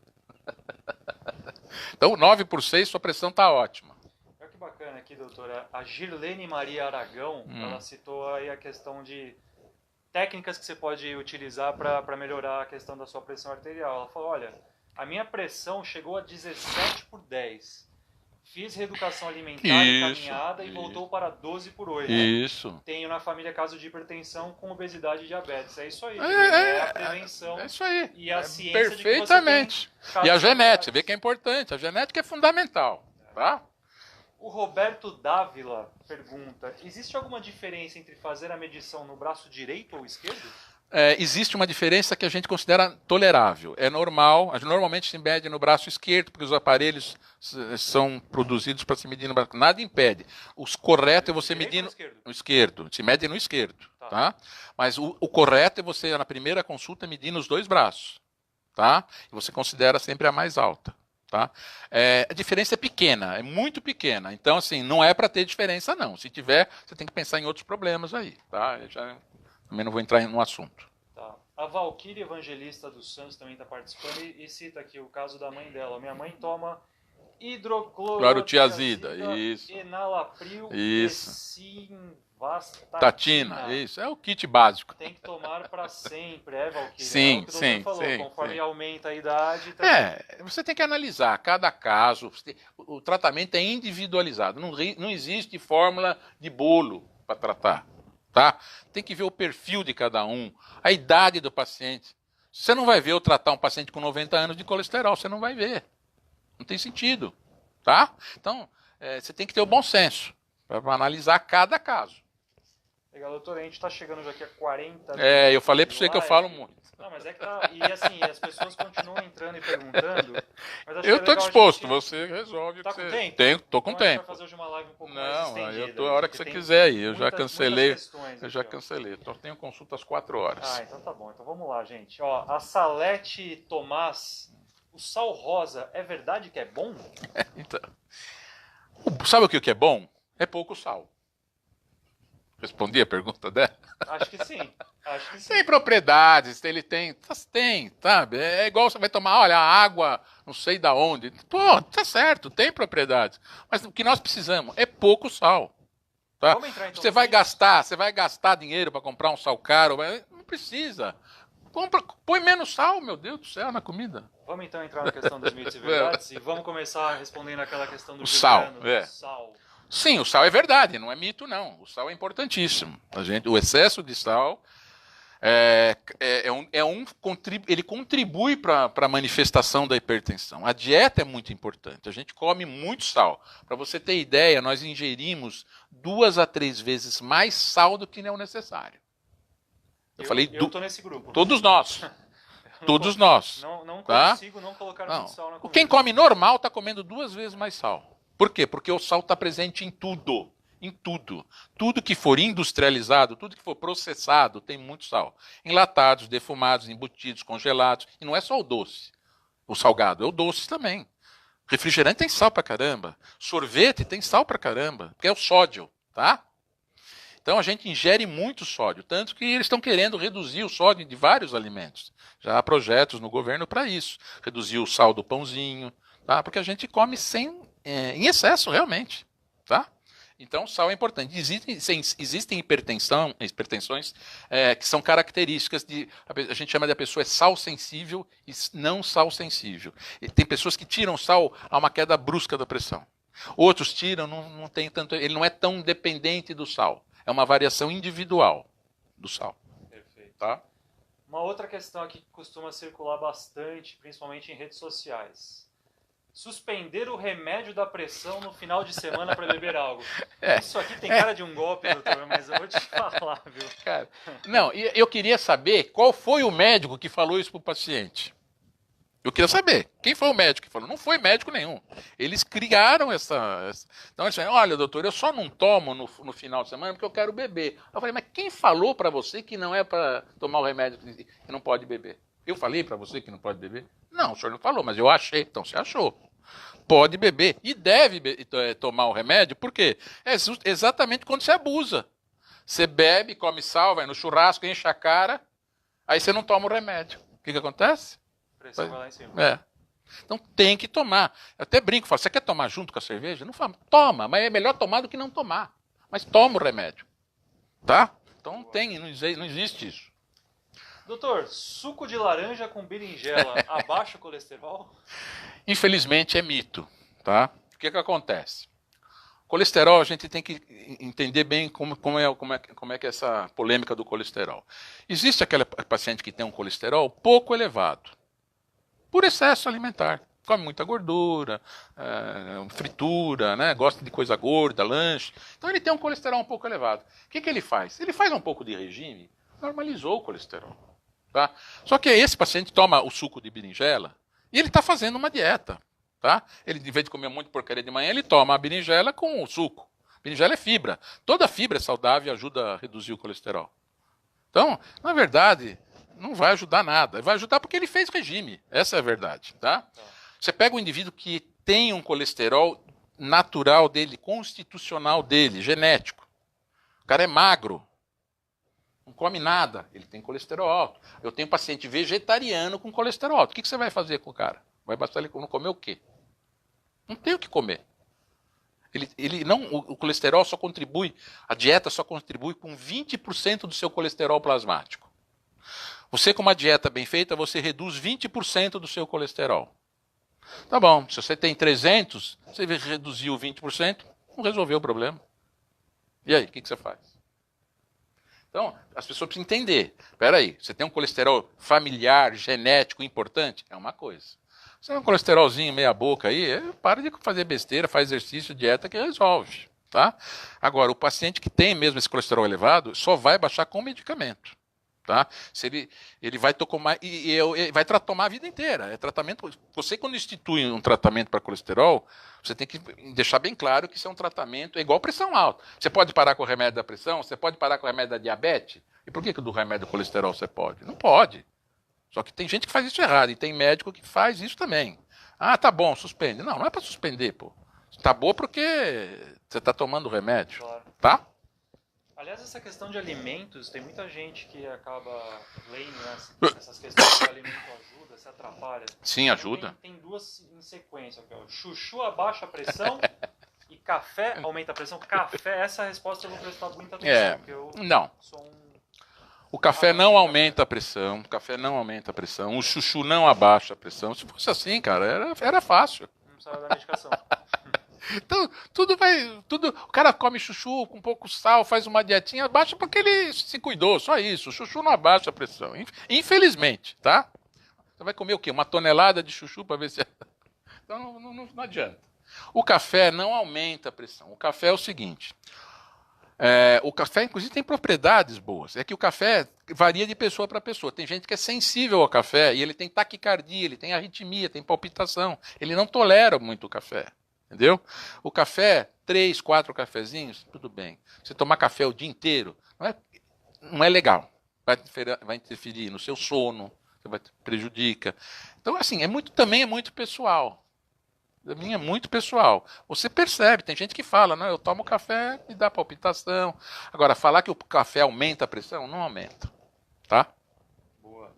Então, 9 por 6, sua pressão tá ótima. Olha que bacana aqui, doutora. A Girlene Maria Aragão, ela citou aí a questão de técnicas que você pode utilizar para melhorar a questão da sua pressão arterial. Ela falou, olha, a minha pressão chegou a 17 por 10. Fiz reeducação alimentar e caminhada e voltou para 12 por 8. Isso. Tenho na família caso de hipertensão com obesidade e diabetes. É isso aí. É a prevenção. É isso aí. E a ciência perfeitamente. De que você tem e a genética, vê que é importante. A genética é fundamental. Tá? O Roberto Dávila pergunta, existe alguma diferença entre fazer a medição no braço direito ou esquerdo? Existe uma diferença que a gente considera tolerável. É normal, a gente normalmente se mede no braço esquerdo, porque os aparelhos são produzidos para se medir no braço. Nada impede. Os correto é você medir no esquerdo. Se mede no esquerdo. Tá? Mas o correto é você, na primeira consulta, medir nos dois braços. Tá? E você considera sempre a mais alta. Tá? A diferença é pequena, é muito pequena. Então, assim, não é para ter diferença, não. Se tiver, você tem que pensar em outros problemas aí. Tá? Eu já também não vou entrar no assunto. Tá. A Valquíria Evangelista dos Santos também está participando e cita aqui o caso da mãe dela. Minha mãe toma hidroclorotiazida, isso. enalapril, isso. Tatina. Isso. É o kit básico. Tem que tomar para sempre, Valquíria? Sim, é o que o doutor falou, conforme aumenta a idade... Também... você tem que analisar cada caso. O tratamento é individualizado. Não existe fórmula de bolo para tratar. Tá? Tem que ver o perfil de cada um, a idade do paciente. Você não vai ver eu tratar um paciente com 90 anos de colesterol, você não vai ver. Não tem sentido. Tá? Então, você tem que ter o bom senso para analisar cada caso. Legal, doutor, a gente está chegando já aqui a 40 minutos. Eu falei para você que eu falo muito. Não, mas é que tá... E assim, as pessoas continuam entrando e perguntando. Mas eu estou disposto, você resolve. Tá com tempo? Estou com tempo. A gente vai fazer hoje uma live um pouco mais estendida. Eu estou a hora que você quiser aí. Eu já cancelei. Cancelei. Só tenho consulta às 4 horas. Então tá bom. Então vamos lá, gente. Ó, a Salete Tomás, o sal rosa, é verdade que é bom? Então, sabe o que é bom? É pouco sal. Respondi a pergunta dela? Acho que sim. Tem propriedades, ele tem, sabe? É igual você vai tomar, olha, água, não sei da onde. Pô, tá certo, tem propriedades. Mas o que nós precisamos é pouco sal. Tá? Vamos entrar, então, você vai gastar dinheiro para comprar um sal caro, não precisa. Põe menos sal, meu Deus do céu, na comida. Vamos então entrar na questão dos mitos e verdades e vamos começar respondendo aquela questão do sal. Sal. Sim, o sal é verdade, não é mito, não. O sal é importantíssimo. O excesso de sal ele contribui para a manifestação da hipertensão. A dieta é muito importante. A gente come muito sal. Para você ter ideia, nós ingerimos 2 a 3 vezes mais sal do que não é necessário. Eu tô nesse grupo. Todos nós. Todos nós. Não consigo não colocar muito sal na comida. Quem come normal está comendo 2 vezes mais sal. Por quê? Porque o sal está presente em tudo. Em tudo. Tudo que for industrializado, tudo que for processado, tem muito sal. Enlatados, defumados, embutidos, congelados. E não é só o doce. O salgado, é o doce também. Refrigerante tem sal pra caramba. Sorvete tem sal pra caramba. Porque é o sódio, tá? Então a gente ingere muito sódio. Tanto que eles estão querendo reduzir o sódio de vários alimentos. Já há projetos no governo para isso. Reduzir o sal do pãozinho, tá? Porque a gente come em excesso, realmente. Tá? Então, sal é importante. Existem hipertensões que são características de... A gente chama de a pessoa sal sensível e não sal sensível. E tem pessoas que tiram sal a uma queda brusca da pressão. Outros tiram, não tem tanto... Ele não é tão dependente do sal. É uma variação individual do sal. Perfeito. Tá? Uma outra questão aqui que costuma circular bastante, principalmente em redes sociais. Suspender o remédio da pressão no final de semana para beber algo. Isso aqui tem cara de um golpe, doutor, mas eu vou te falar, viu? Cara, não, eu queria saber qual foi o médico que falou isso para o paciente. Eu queria saber quem foi o médico que falou. Não foi médico nenhum. Eles criaram essa... Então, eles falaram, olha, doutor, eu só não tomo no final de semana porque eu quero beber. Eu falei, mas quem falou para você que não é para tomar o remédio que não pode beber? Eu falei para você que não pode beber? Não, o senhor não falou, mas eu achei. Então, você achou. Pode beber e deve tomar o remédio, por quê? É exatamente quando você abusa. Você bebe, come sal, vai no churrasco, enche a cara, aí você não toma o remédio. O que acontece? Pressão vai lá em cima. Então tem que tomar. Eu até brinco, falo, você quer tomar junto com a cerveja? Não fala, toma, mas é melhor tomar do que não tomar. Mas toma o remédio. Tá? Então não existe isso. Doutor, suco de laranja com berinjela abaixa o colesterol? Infelizmente é mito, tá? O que acontece? Colesterol, a gente tem que entender bem como é que é essa polêmica do colesterol. Existe aquele paciente que tem um colesterol pouco elevado, por excesso alimentar. Come muita gordura, fritura, né? Gosta de coisa gorda, lanche. Então ele tem um colesterol um pouco elevado. O que ele faz? Ele faz um pouco de regime, normalizou o colesterol. Tá? Só que esse paciente toma o suco de berinjela e ele está fazendo uma dieta. Tá? Ele, em vez de comer muito porcaria de manhã, ele toma a berinjela com o suco. Berinjela é fibra. Toda fibra é saudável e ajuda a reduzir o colesterol. Então, na verdade, não vai ajudar nada. Vai ajudar porque ele fez regime. Essa é a verdade. Tá? Você pega um indivíduo que tem um colesterol natural dele, constitucional dele, genético. O cara é magro. Não come nada. Ele tem colesterol alto. Eu tenho um paciente vegetariano com colesterol alto. O que você vai fazer com o cara? Vai bastar ele não comer o quê? Não tem o que comer. O colesterol só contribui, a dieta só contribui com 20% do seu colesterol plasmático. Você com uma dieta bem feita, você reduz 20% do seu colesterol. Tá bom, se você tem 300, você reduziu 20%, não resolveu o problema. E aí, o que você faz? Então, as pessoas precisam entender. Espera aí, você tem um colesterol familiar, genético, importante? É uma coisa. Você tem um colesterolzinho meia boca aí, para de fazer besteira, faz exercício, dieta que resolve. Tá? Agora, o paciente que tem mesmo esse colesterol elevado, só vai baixar com medicamento. Tá? Se ele vai tomar vai tomar a vida inteira. É tratamento. Você, quando institui um tratamento para colesterol, você tem que deixar bem claro que isso é um tratamento igual pressão alta. Você pode parar com o remédio da pressão, você pode parar com o remédio da diabetes. E por que do remédio do colesterol você pode? Não pode. Só que tem gente que faz isso errado e tem médico que faz isso também. Ah, tá bom, suspende. Não é para suspender, pô. Tá bom porque você tá tomando remédio, Claro. tá? Aliás, essa questão de alimentos, tem muita gente que acaba lendo essas questões de alimento ajuda, se atrapalha. Sim, ajuda. Tem duas em sequência, que é o chuchu abaixa a pressão e café aumenta a pressão. Café, essa resposta eu vou prestar muita atenção, porque eu não. sou um... O café não aumenta a pressão, o café não aumenta a pressão, o chuchu não abaixa a pressão. Se fosse assim, cara, era fácil. Não precisava da medicação. Então, o cara come chuchu com pouco sal, faz uma dietinha, abaixa porque ele se cuidou, só isso. O chuchu não abaixa a pressão, infelizmente, tá? Você vai comer o quê? Uma tonelada de chuchu para ver se... Então, não adianta. O café não aumenta a pressão. O café é o seguinte... o café, inclusive, tem propriedades boas. É que o café varia de pessoa para pessoa. Tem gente que é sensível ao café e ele tem taquicardia, ele tem arritmia, tem palpitação. Ele não tolera muito o café. Entendeu? O café, 3, 4 cafezinhos, tudo bem. Você tomar café o dia inteiro, não é legal. Vai interferir no seu sono, prejudica. Então, assim, também é muito pessoal. A minha é muito pessoal. Você percebe, tem gente que fala, não, eu tomo café e dá palpitação. Agora, falar que o café aumenta a pressão, não aumenta. Tá? Boa.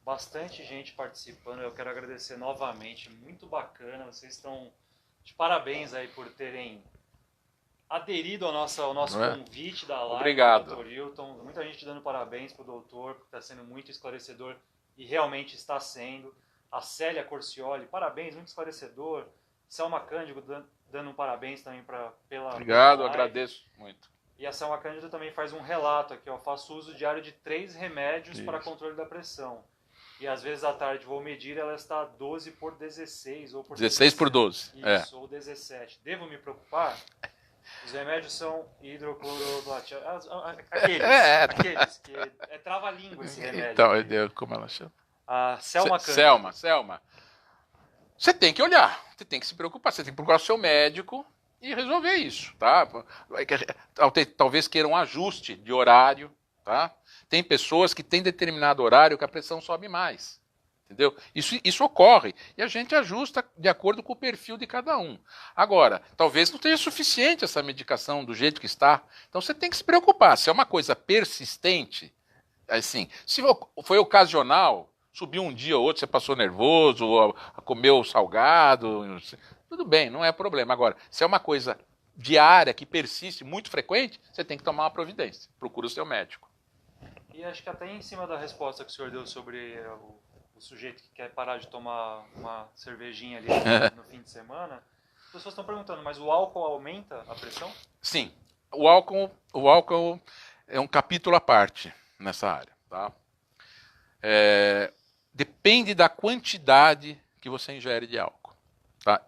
Bastante gente participando, eu quero agradecer novamente, muito bacana, vocês estão de parabéns aí por terem aderido ao nosso convite da live. Obrigado. Dr. Hilton. Muita gente dando parabéns pro doutor, porque está sendo muito esclarecedor e realmente está sendo. A Célia Corcioli, parabéns, muito esclarecedor. Selma Cândido dando um parabéns também pela Obrigado, live. Agradeço muito. E a Selma Cândido também faz um relato aqui, ó, faço uso diário de 3 remédios Isso. para controle da pressão. E às vezes à tarde vou medir, ela está 12 por 16 ou por 16 por 12. Isso, ou 17. Devo me preocupar? Os remédios são hidrocloroplatina. Aqueles que é trava-língua esse remédio. Então, como ela chama? A Selma Cândido. Selma. Você tem que olhar, você tem que se preocupar, você tem que procurar o seu médico e resolver isso, tá? Talvez queira um ajuste de horário, tá? Tem pessoas que têm determinado horário que a pressão sobe mais, entendeu? Isso ocorre e a gente ajusta de acordo com o perfil de cada um. Agora, talvez não seja suficiente essa medicação do jeito que está, então você tem que se preocupar. Se é uma coisa persistente, assim, se foi ocasional, subiu um dia ou outro, você passou nervoso, ou comeu salgado, tudo bem, não é problema. Agora, se é uma coisa diária, que persiste, muito frequente, você tem que tomar uma providência. Procura o seu médico. E acho que até em cima da resposta que o senhor deu sobre o sujeito que quer parar de tomar uma cervejinha ali no fim de semana, as pessoas estão perguntando, mas o álcool aumenta a pressão? Sim. O álcool é um capítulo à parte nessa área, tá? Depende da quantidade que você ingere de álcool. Tá?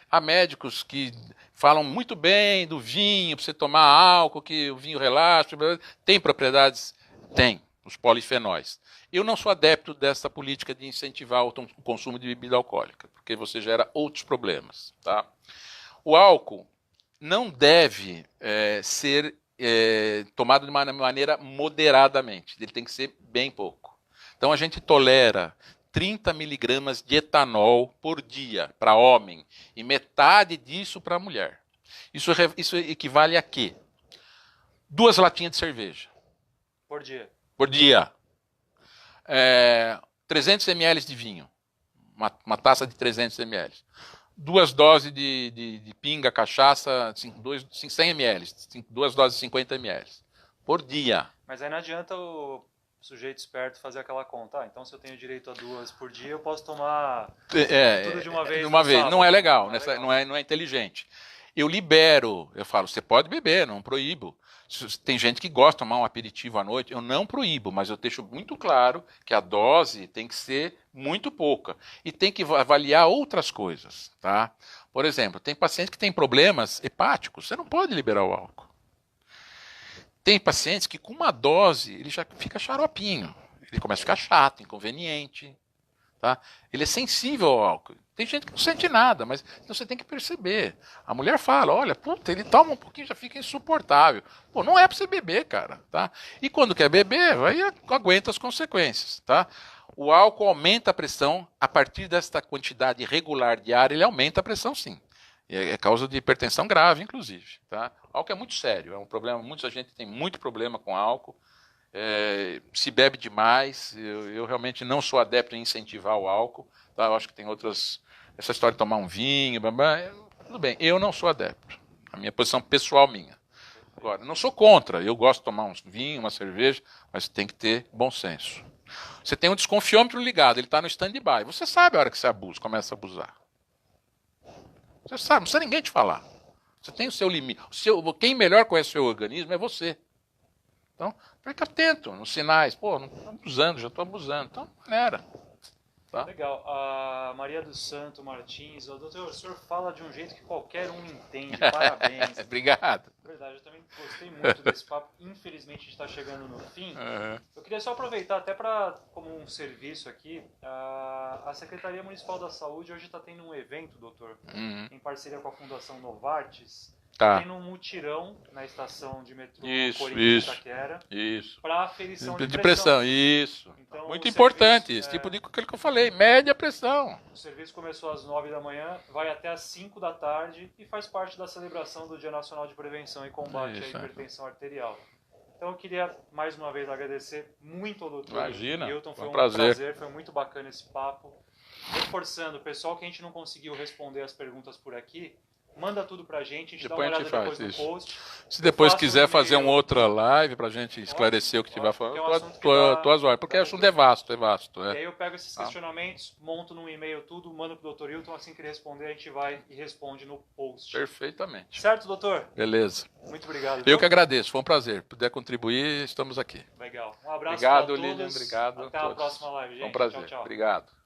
Há médicos que falam muito bem do vinho, para você tomar álcool, que o vinho relaxa. Tem propriedades? Tem, os polifenóis. Eu não sou adepto dessa política de incentivar o consumo de bebida alcoólica, porque você gera outros problemas. Tá? O álcool não deve ser tomado de uma maneira moderadamente, ele tem que ser bem pouco. Então a gente tolera 30 miligramas de etanol por dia para homem e metade disso para mulher. Isso equivale a quê? 2 latinhas de cerveja. Por dia. Por dia. 300 ml de vinho. Uma taça de 300 ml. 2 doses de pinga, cachaça, 100 ml. 2 doses de 50 ml. Por dia. Mas aí não adianta o sujeito esperto fazer aquela conta. Então, se eu tenho direito a 2 por dia, eu posso tomar tudo de uma vez. De uma vez. Sábado. Não é legal, não é inteligente. Eu libero, eu falo, você pode beber, não proíbo. Tem gente que gosta de tomar um aperitivo à noite, eu não proíbo, mas eu deixo muito claro que a dose tem que ser muito pouca. E tem que avaliar outras coisas, tá? Por exemplo, tem paciente que tem problemas hepáticos, você não pode liberar o álcool. Tem pacientes que com uma dose ele já fica xaropinho, ele começa a ficar chato, inconveniente. Tá? Ele é sensível ao álcool. Tem gente que não sente nada, mas você tem que perceber. A mulher fala, olha, puta, ele toma um pouquinho, já fica insuportável. Pô, não é para você beber, cara. Tá? E quando quer beber, aí aguenta as consequências. Tá? O álcool aumenta a pressão, a partir desta quantidade regular de ar, ele aumenta a pressão sim. É causa de hipertensão grave, inclusive. Tá? O álcool é muito sério, é um problema, muita gente tem muito problema com álcool. Se bebe demais, eu realmente não sou adepto em incentivar o álcool, tá? Eu acho que tem outras, essa história de tomar um vinho, tudo bem, eu não sou adepto, a minha posição pessoal minha. Agora, não sou contra, eu gosto de tomar um vinho, uma cerveja, mas tem que ter bom senso. Você tem um desconfiômetro ligado, ele está no stand-by, você sabe a hora que você começa a abusar. Você sabe, não precisa ninguém te falar. Você tem o seu limite, quem melhor conhece o seu organismo é você. Então, fica atento nos sinais. Pô, não estou abusando, já estou abusando. Então, maneira. Tá? Legal. A Maria do Santo Martins, doutor, o senhor fala de um jeito que qualquer um entende. Parabéns. Obrigado. Verdade, eu também gostei muito desse papo. Infelizmente, a gente está chegando no fim. Eu queria só aproveitar até como um serviço aqui. A Secretaria Municipal da Saúde hoje está tendo um evento, doutor, em parceria com a Fundação Novartis. Tá. Tem um mutirão na estação de metrô Corinthians Itaquera isso. para aferição de pressão. Isso. Então, muito importante, esse tipo de aquilo que eu falei, mede a pressão. O serviço começou às 9 da manhã, vai até às 5 da tarde e faz parte da celebração do Dia Nacional de Prevenção e Combate à Hipertensão Arterial. Então eu queria mais uma vez agradecer muito ao doutor Hilton, foi um prazer, foi muito bacana esse papo. Reforçando, pessoal que a gente não conseguiu responder as perguntas por aqui, manda tudo pra gente, a gente dá uma olhada depois no post. Se depois quiser fazer uma outra live pra gente esclarecer o que tiver falando, tuas ordens, porque o assunto é vasto. E aí eu pego esses questionamentos, monto num e-mail tudo, mando pro Dr. Hilton, assim que ele responder, a gente vai e responde no post. Perfeitamente. Certo, doutor? Beleza. Muito obrigado. Eu que agradeço, foi um prazer. Puder contribuir, estamos aqui. Legal. Um abraço pra todos. Lilian, obrigado. Até a próxima live, gente. Foi um prazer. Tchau, tchau. Obrigado.